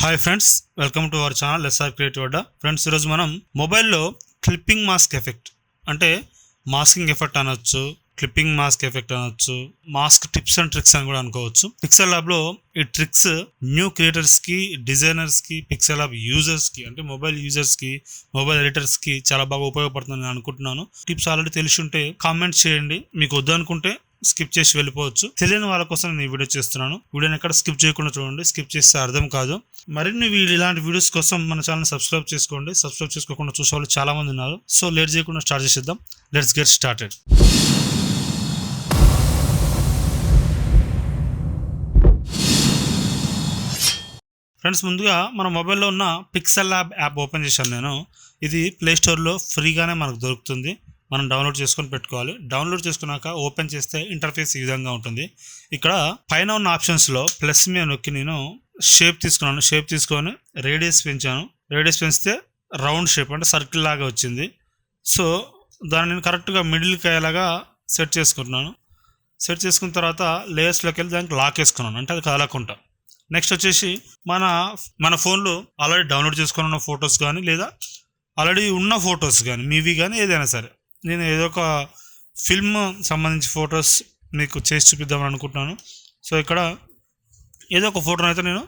Hi friends, welcome to our channel SR creative Adda. Friends, ఈరోజు మనం మొబైల్లో క్లిప్పింగ్ మాస్క్ ఎఫెక్ట్ అంటే మాస్కింగ్ ఎఫెక్ట్ అనొచ్చు, క్లిప్పింగ్ మాస్క్ ఎఫెక్ట్ అనొచ్చు, మాస్క్ టిప్స్ అండ్ ట్రిక్స్ అని కూడా అనుకోవచ్చు. పిక్సెల్ ల్యాబ్లో ఈ ట్రిక్స్ న్యూ క్రియేటర్స్కి, డిజైనర్స్కి, పిక్సెల్ ల్యాబ్ యూజర్స్కి అంటే మొబైల్ యూజర్స్కి, మొబైల్ ఎడిటర్స్కి చాలా బాగా ఉపయోగపడుతుందని నేను అనుకుంటున్నాను. టిప్స్ ఆల్రెడీ తెలిసి ఉంటే కామెంట్ చేయండి. మీకు వద్దనుకుంటే స్కిప్ చేసి వెళ్ళిపోవచ్చు. తెలియని వాళ్ళ కోసం నేను ఈ వీడియో చేస్తున్నాను. వీడియోని ఎక్కడ స్కిప్ చేయకుండా చూడండి. స్కిప్ చేస్తే అర్థం కాదు. మరిన్ని ఇలాంటి వీడియోస్ కోసం మన ఛానల్ సబ్స్క్రైబ్ చేసుకోండి. సబ్స్క్రైబ్ చేసుకోకుండా చూసే వాళ్ళు చాలా మంది ఉన్నారు. సో లేట్ చేయకుండా స్టార్ట్ చేసేద్దాం. Let's get started. ఫ్రెండ్స్, ముందుగా మన మొబైల్లో ఉన్న పిక్సెల్ ల్యాబ్ యాప్ ఓపెన్ చేశాను నేను. ఇది ప్లే స్టోర్లో ఫ్రీగానే మనకు దొరుకుతుంది. మనం డౌన్లోడ్ చేసుకొని పెట్టుకోవాలి. డౌన్లోడ్ చేసుకున్నాక ఓపెన్ చేస్తే ఇంటర్ఫేస్ ఈ విధంగా ఉంటుంది. ఇక్కడ పైన ఉన్న ఆప్షన్స్లో ప్లస్ మీద నొక్కి నేను షేప్ తీసుకున్నాను. షేప్ తీసుకొని రేడియస్ పెంచాను. రేడియస్ పెంచితే రౌండ్ షేప్ అంటే సర్కిల్ లాగా వచ్చింది. సో దాన్ని నేను కరెక్ట్గా మిడిల్కి అయ్యేలాగా సెట్ చేసుకుంటున్నాను. సెట్ చేసుకున్న తర్వాత లేయర్స్లోకి వెళ్ళి దానికి లాక్ వేసుకున్నాను, అంటే అది కదలకుండా. నెక్స్ట్ వచ్చేసి మన ఫోన్లో ఆల్రెడీ డౌన్లోడ్ చేసుకుని ఉన్న ఫొటోస్ కానీ, లేదా ఆల్రెడీ ఉన్న ఫొటోస్ కానీ, మీవి కానీ ఏదైనా సరే, నేను ఏదో ఒక ఫిల్మ్ సంబంధించి ఫొటోస్ మీకు చేసి చూపిద్దామని అనుకుంటున్నాను. సో ఇక్కడ ఏదో ఒక ఫోటోని అయితే నేను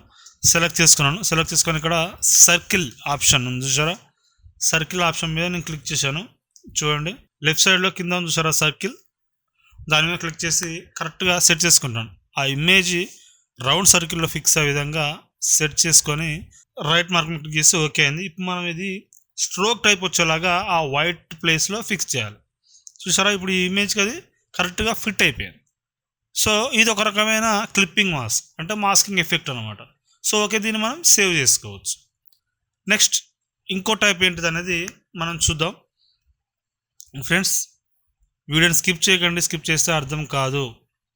సెలెక్ట్ చేసుకున్నాను. సెలెక్ట్ చేసుకొని ఇక్కడ సర్కిల్ ఆప్షన్ ఉంది చూసారా, సర్కిల్ ఆప్షన్ మీద నేను క్లిక్ చేశాను. చూడండి, లెఫ్ట్ సైడ్లో కింద ఉంది చూసారా సర్కిల్, దాని మీద క్లిక్ చేసి కరెక్ట్గా సెట్ చేసుకుంటాను. ఆ ఇమేజ్ రౌండ్ సర్కిల్లో ఫిక్స్ అయ్యే విధంగా సెట్ చేసుకొని రైట్ మార్కింగ్ క్లిక్ చేసి ఓకే అయింది. ఇప్పుడు మనం ఇది స్ట్రోక్ టైప్ వచ్చేలాగా ఆ వైట్ ప్లేస్లో ఫిక్స్ చేయాలి. చూసారా, ఇప్పుడు ఈ ఇమేజ్కి అది కరెక్ట్గా ఫిట్ అయిపోయింది. సో ఇది ఒక రకమైన క్లిప్పింగ్ మాస్క్ అంటే మాస్కింగ్ ఎఫెక్ట్ అనమాట. సో ఓకే, దీన్ని మనం సేవ్ చేసుకోవచ్చు. నెక్స్ట్ ఇంకో టైప్ ఏంటిది అనేది మనం చూద్దాం. ఫ్రెండ్స్, వీడియోని స్కిప్ చేయకండి, స్కిప్ చేస్తే అర్థం కాదు.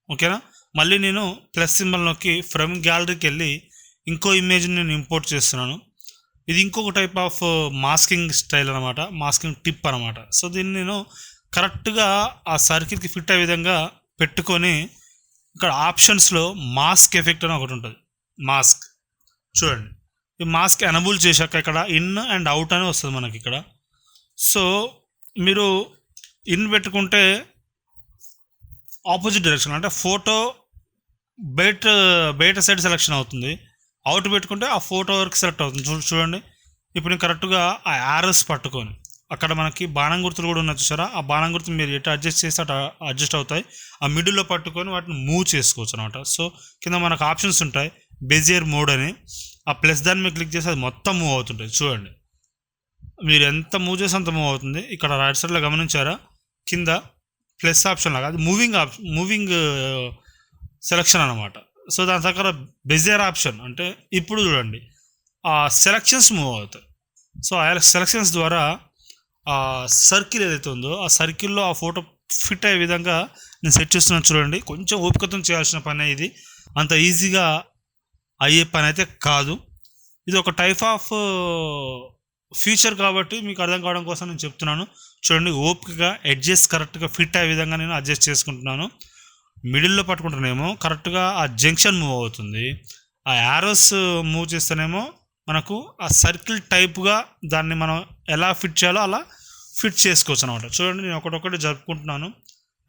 ఓకేనా? మళ్ళీ నేను ప్లస్ సింబల్ నొక్కి ఫ్రమ్ గ్యాలరీకి వెళ్ళి ఇంకో ఇమేజ్ని నేను ఇంపోర్ట్ చేస్తున్నాను. ఇది ఇంకొక టైప్ ఆఫ్ మాస్కింగ్ స్టైల్ అనమాట, మాస్కింగ్ టిప్ అనమాట. సో దీన్ని నేను కరెక్ట్గా ఆ సర్కిల్కి ఫిట్ అయ్యే విధంగా పెట్టుకొని ఇక్కడ ఆప్షన్స్లో మాస్క్ ఎఫెక్ట్ అని ఒకటి ఉంటుంది. మాస్క్ చూడండి, ఈ మాస్క్ ఎనబుల్ చేశాక ఇక్కడ ఇన్ అండ్ అవుట్ అని వస్తుంది మనకి ఇక్కడ. సో మీరు ఇన్ పెట్టుకుంటే ఆపోజిట్ డైరెక్షన్ అంటే ఫోటో బయట సైడ్ సెలెక్షన్ అవుతుంది. అవుట్ పెట్టుకుంటే ఆ ఫోటో వరకు సెలెక్ట్ అవుతుంది. చూడండి, ఇప్పుడు నేను కరెక్ట్గా ఆ యారోస్ పట్టుకొని అక్కడ మనకి బాణం గుర్తులు కూడా ఉన్నాయి చూసారా, ఆ బాణం గుర్తులు మీరు ఎటు అడ్జస్ట్ చేస్తే అటు అడ్జస్ట్ అవుతాయి. ఆ మిడిల్లో పట్టుకొని వాటిని మూవ్ చేసుకోవచ్చు అనమాట. సో కింద మనకు ఆప్షన్స్ ఉంటాయి, బెజియర్ మోడ్ అని. ఆ ప్లస్ దాన్ని మీరు క్లిక్ చేస్తే అది మొత్తం మూవ్ అవుతుంటుంది. చూడండి, మీరు ఎంత మూవ్ చేస్తే అంత మూవ్ అవుతుంది. ఇక్కడ రైట్ సైడ్లో గమనించారా, కింద ప్లస్ ఆప్షన్ లాగా అది మూవింగ్ సెలెక్షన్ అనమాట. సో దాని దగ్గర బెజియర్ ఆప్షన్ అంటే ఇప్పుడు చూడండి ఆ సెలెక్షన్స్ మూవ్ అవుతాయి. సో ఆ సెలెక్షన్స్ ద్వారా ఆ సర్కిల్ ఏదైతే ఉందో ఆ సర్కిల్లో ఆ ఫోటో ఫిట్ అయ్యే విధంగా నేను సెట్ చేస్తున్నాను. చూడండి, కొంచెం ఓపికతో చేయాల్సిన పని, ఇది అంత ఈజీగా అయ్యే పని అయితే కాదు. ఇది ఒక టైప్ ఆఫ్ ఫీచర్ కాబట్టి మీకు అర్థం కావడం కోసం నేను చెప్తున్నాను. చూడండి, ఓపికగా అడ్జస్ట్ కరెక్ట్గా ఫిట్ అయ్యే విధంగా నేను అడ్జస్ట్ చేసుకుంటున్నాను. మిడిల్లో పట్టుకుంటేనేమో కరెక్ట్గా ఆ జంక్షన్ మూవ్ అవుతుంది. ఆ యారోస్ మూవ్ చేస్తేనేమో మనకు ఆ సర్కిల్ టైప్గా దాన్ని మనం ఎలా ఫిట్ చేయాలో అలా ఫిట్ చేసుకోవచ్చు అనమాట. చూడండి, నేను ఒకటొకటి జరుపుకుంటున్నాను.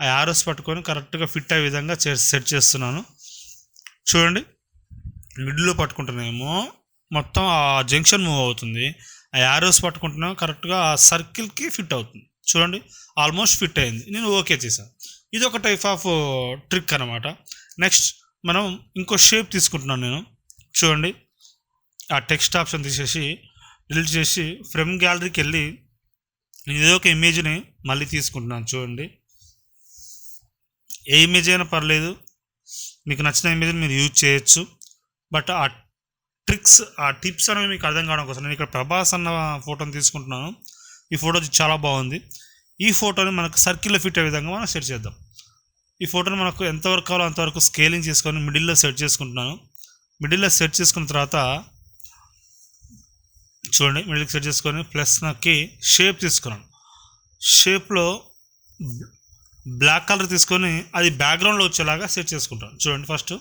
ఆ యారోస్ పట్టుకొని కరెక్ట్గా ఫిట్ అయ్యే విధంగా సెట్ చేస్తున్నాను. చూడండి, మిడిల్లో పట్టుకుంటేనేమో మొత్తం ఆ జంక్షన్ మూవ్ అవుతుంది. ఆ యారోస్ పట్టుకుంటున్నామో కరెక్ట్గా ఆ సర్కిల్కి ఫిట్ అవుతుంది. చూడండి, ఆల్మోస్ట్ ఫిట్ అయింది. నేను ఓకే చేశాను. ఇది ఒక టైప్ ఆఫ్ ట్రిక్ అనమాట. నెక్స్ట్ మనం ఇంకో షేప్ తీసుకుంటున్నాను నేను. చూడండి, ఆ టెక్స్ట్ ఆప్షన్ తీసేసి డిలీట్ చేసి ఫ్రమ్ గ్యాలరీకి వెళ్ళి ఏదో ఒక ఇమేజ్ని మళ్ళీ తీసుకుంటున్నాను. చూడండి, ఏ ఇమేజ్ అయినా పర్లేదు, మీకు నచ్చిన ఇమేజ్ని మీరు యూజ్ చేయొచ్చు. బట్ ఆ ట్రిక్స్, ఆ టిప్స్ అనేవి మీకు అర్థం కావడం కోసం నేను ఇక్కడ ప్రభాస్ అన్న ఫోటోని తీసుకుంటున్నాను. ఈ ఫోటో చాలా బాగుంది. ఈ ఫోటోని మనకు సర్కిల్లో ఫిట్ అయ్యే విధంగా మనం సెట్ చేద్దాం. ఈ ఫోటోని మనకు ఎంతవరకు కావాలో అంతవరకు స్కేలింగ్ చేసుకొని మిడిల్లో సెట్ చేసుకుంటున్నాను. మిడిల్లో సెట్ చేసుకున్న తర్వాత చూడండి, మిడిల్కి సెట్ చేసుకొని ప్లస్ నొక్కి షేప్ తీసుకున్నాను. షేప్లో బ్లాక్ కలర్ తీసుకొని అది బ్యాక్గ్రౌండ్లో వచ్చేలాగా సెట్ చేసుకుంటాను. చూడండి, ఫస్ట్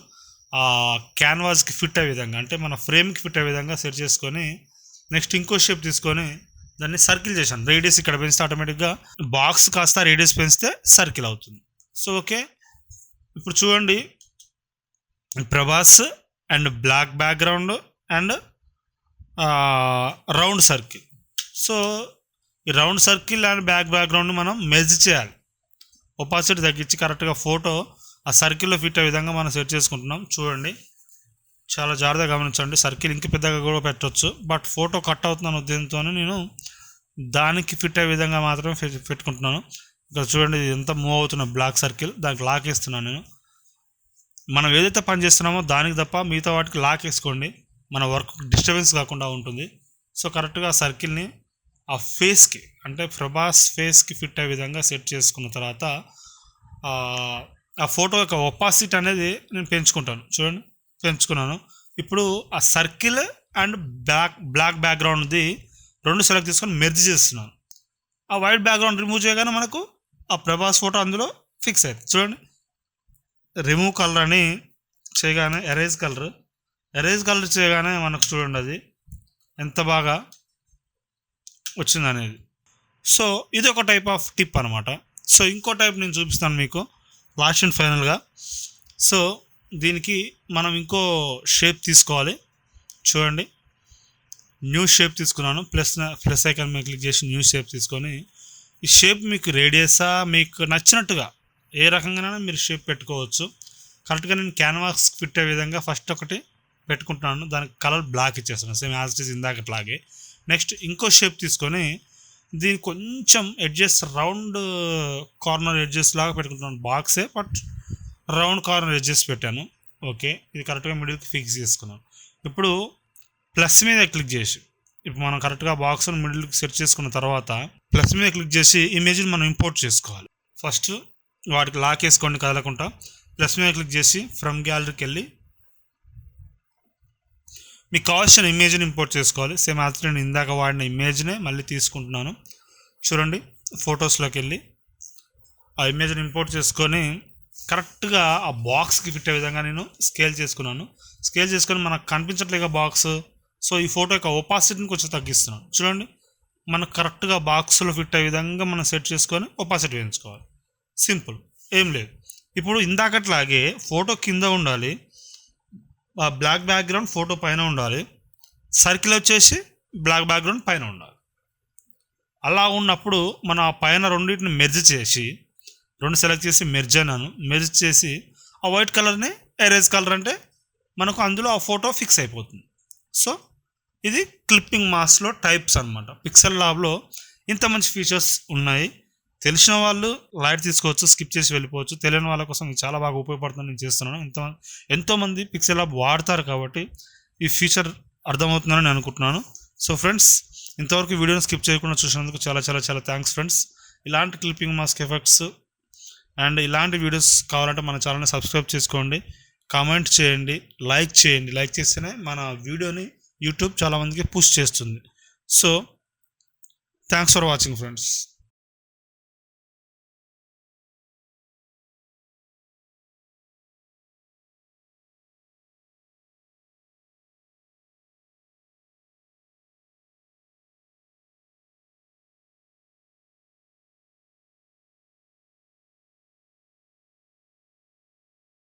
క్యాన్వాస్కి ఫిట్ అయ్యే విధంగా, అంటే మన ఫ్రేమ్కి ఫిట్ అయ్యే విధంగా సెట్ చేసుకొని నెక్స్ట్ ఇంకో షేప్ తీసుకొని దాన్ని సర్కిల్ చేశాను. రేడియస్ ఇక్కడ పెంచితే ఆటోమేటిక్గా బాక్స్ కాస్త రేడియస్ పెంచితే సర్కిల్ అవుతుంది. సో ఓకే, ఇప్పుడు చూడండి Prabhas and black background and round circle. So ఈ రౌండ్ సర్కిల్ అండ్ బ్యాక్గ్రౌండ్ మనం మెర్జ్ చేయాలి. ఒపాసిటీ తగ్గించి కరెక్ట్గా ఫోటో ఆ సర్కిల్లో ఫిట్ అయ్యే విధంగా మనం సెట్ చేసుకుంటున్నాం. చూడండి, చాలా జాగ్రత్తగా గమనించండి. సర్కిల్ ఇంక పెద్దగా కూడా పెట్టవచ్చు, బట్ ఫోటో కట్ అవుతుందని ఉద్దేశంతో నేను దానికి ఫిట్ అయ్యే విధంగా మాత్రమే పెట్టుకుంటున్నాను. ఇక్కడ చూడండి ఎంత మూవ్ అవుతున్న బ్లాక్ సర్కిల్, దానికి లాక్ వేస్తున్నాను నేను. మనం ఏదైతే పని చేస్తున్నామో దానికి తప్ప మిగతా వాటికి లాక్ వేసుకోండి, మన వర్క్ డిస్టర్బెన్స్ కాకుండా ఉంటుంది. సో కరెక్ట్గా ఆ సర్కిల్ని ఆ ఫేస్కి, అంటే ప్రభాస్ ఫేస్కి ఫిట్ అయ్యే విధంగా సెట్ చేసుకున్న తర్వాత ఆ ఫోటో యొక్క ఒపాసిటీ అనేది నేను పెంచుకుంటాను. చూడండి, పెంచుకున్నాను. ఇప్పుడు ఆ సర్కిల్ అండ్ బ్లాక్ బ్యాక్గ్రౌండ్ది రెండు సెలెక్ట్ చేసుకొని మెర్జ్ చేస్తున్నాను. ఆ వైట్ బ్యాక్గ్రౌండ్ రిమూవ్ చేయగానే మనకు ఆ ప్రభాస్ ఫోటో అందులో ఫిక్స్ అవుతుంది. చూడండి, రిమూవ్ కలర్ అని చేయగానే ఎరేజ్ కలర్ చేయగానే మనకు చూడండి అది ఎంత బాగా వచ్చింది అనేది. సో ఇది ఒక టైప్ ఆఫ్ టిప్ అనమాట. సో ఇంకో టైప్ నేను చూపిస్తాను మీకు లాస్ట్ అండ్ ఫైనల్గా. సో దీనికి మనం ఇంకో షేప్ తీసుకోవాలి. చూడండి, న్యూ షేప్ తీసుకున్నాను. ప్లస్ ఐకాన్ మీద క్లిక్ చేసి న్యూ షేప్ తీసుకొని, ఈ షేప్ మీకు రేడియసా మీకు నచ్చినట్టుగా ఏ రకంగానైనా మీరు షేప్ పెట్టుకోవచ్చు. కరెక్ట్గా నేను క్యాన్వాస్ ఫిట్ అయ్యే విధంగా ఫస్ట్ ఒకటి పెట్టుకుంటున్నాను. దానికి కలర్ బ్లాక్ ఇచ్చేస్తున్నాను, సేమ్ యాజ్ ఇట్ ఈస్ ఇందాకట్లాగే. నెక్స్ట్ ఇంకో షేప్ తీసుకొని దీన్ని కొంచెం ఎడ్జెస్ రౌండ్ కార్నర్ ఎడ్జెస్ లాగా పెట్టుకుంటున్నాను. బాక్సే బట్ రౌండ్ కార్నర్ ఎడ్జెస్ పెట్టాను. ఓకే, ఇది కరెక్ట్గా మిడిల్కి ఫిక్స్ చేసుకున్నాను. ఇప్పుడు ప్లస్ మీద క్లిక్ చేసి, ఇప్పుడు మనం కరెక్ట్గా బాక్స్ని మిడిల్కి సెట్ చేసుకున్న తర్వాత ప్లస్ మీద క్లిక్ చేసి ఇమేజ్ని మనం ఇంపోర్ట్ చేసుకోవాలి. ఫస్ట్ వాటికి లాక్ వేసుకోండి కదలకుండా. ప్లస్ మీద క్లిక్ చేసి ఫ్రమ్ గ్యాలరీకి వెళ్ళి మీకు కావాల్సిన ఇమేజ్ని ఇంపోర్ట్ చేసుకోవాలి. సేమ్ యాజ్ నేను ఇందాక వాడిన ఇమేజ్నే మళ్ళీ తీసుకుంటున్నాను. చూడండి, ఫొటోస్లోకి వెళ్ళి ఆ ఇమేజ్ని ఇంపోర్ట్ చేసుకొని కరెక్ట్గా ఆ బాక్స్కి ఫిట్ అయ్యే విధంగా నేను స్కేల్ చేసుకొని మనకు కనిపించట్లేక బాక్స్. సో ఈ ఫోటో యొక్క ఒపాసిటీని కొంచెం తగ్గిస్తున్నాను. చూడండి, మనకు కరెక్ట్గా బాక్స్లో ఫిట్ అయ్యే విధంగా మనం సెట్ చేసుకొని ఒపాసిటీ పెంచుకోవాలి. సింపుల్, ఏం లేదు. ఇప్పుడు ఇందాకట్లాగే ఫోటో కింద ఉండాలి, ఆ బ్లాక్ బ్యాక్గ్రౌండ్ ఫోటో పైన ఉండాలి, సర్కిల్ వచ్చేసి బ్లాక్ బ్యాక్గ్రౌండ్ పైన ఉండాలి. అలా ఉన్నప్పుడు మనం ఆ పైన రెండింటిని మెర్జ్ చేసి, రెండు సెలెక్ట్ చేసి మెర్జ్ చేసి ఆ వైట్ కలర్ని ఎరేజ్ కలర్ అంటే మనకు అందులో ఆ ఫోటో ఫిక్స్ అయిపోతుంది. సో ఇది క్లిప్పింగ్ మాస్క్లో టైప్స్ అనమాట. పిక్సెల్ ల్యాబ్లో ఇంత మంచి ఫీచర్స్ ఉన్నాయి. తెలిసిన వాళ్ళు లైట్ తీసుకోవచ్చు, స్కిప్ చేసి వెళ్ళిపోవచ్చు. తెలియని వాళ్ళ కోసం ఇది చాలా బాగా ఉపయోగపడుతుంది నేను చేస్తున్నాను. ఎంతోమంది పిక్సెల్ ల్యాబ్ వాడతారు కాబట్టి ఈ ఫీచర్ అర్థమవుతుందని నేను అనుకుంటున్నాను. సో ఫ్రెండ్స్, ఇంతవరకు వీడియోని స్కిప్ చేయకుండా చూసినందుకు చాలా చాలా చాలా థ్యాంక్స్ ఫ్రెండ్స్. ఇలాంటి క్లిప్పింగ్ మాస్క్ ఎఫెక్ట్స్ అండ్ ఇలాంటి వీడియోస్ కావాలంటే మన ఛానల్ని సబ్స్క్రైబ్ చేసుకోండి, కామెంట్ చేయండి, లైక్ చేయండి. లైక్ చేస్తేనే మన వీడియోని యూట్యూబ్ చాలామందికి పుష్ చేస్తుంది. So thanks for watching friends.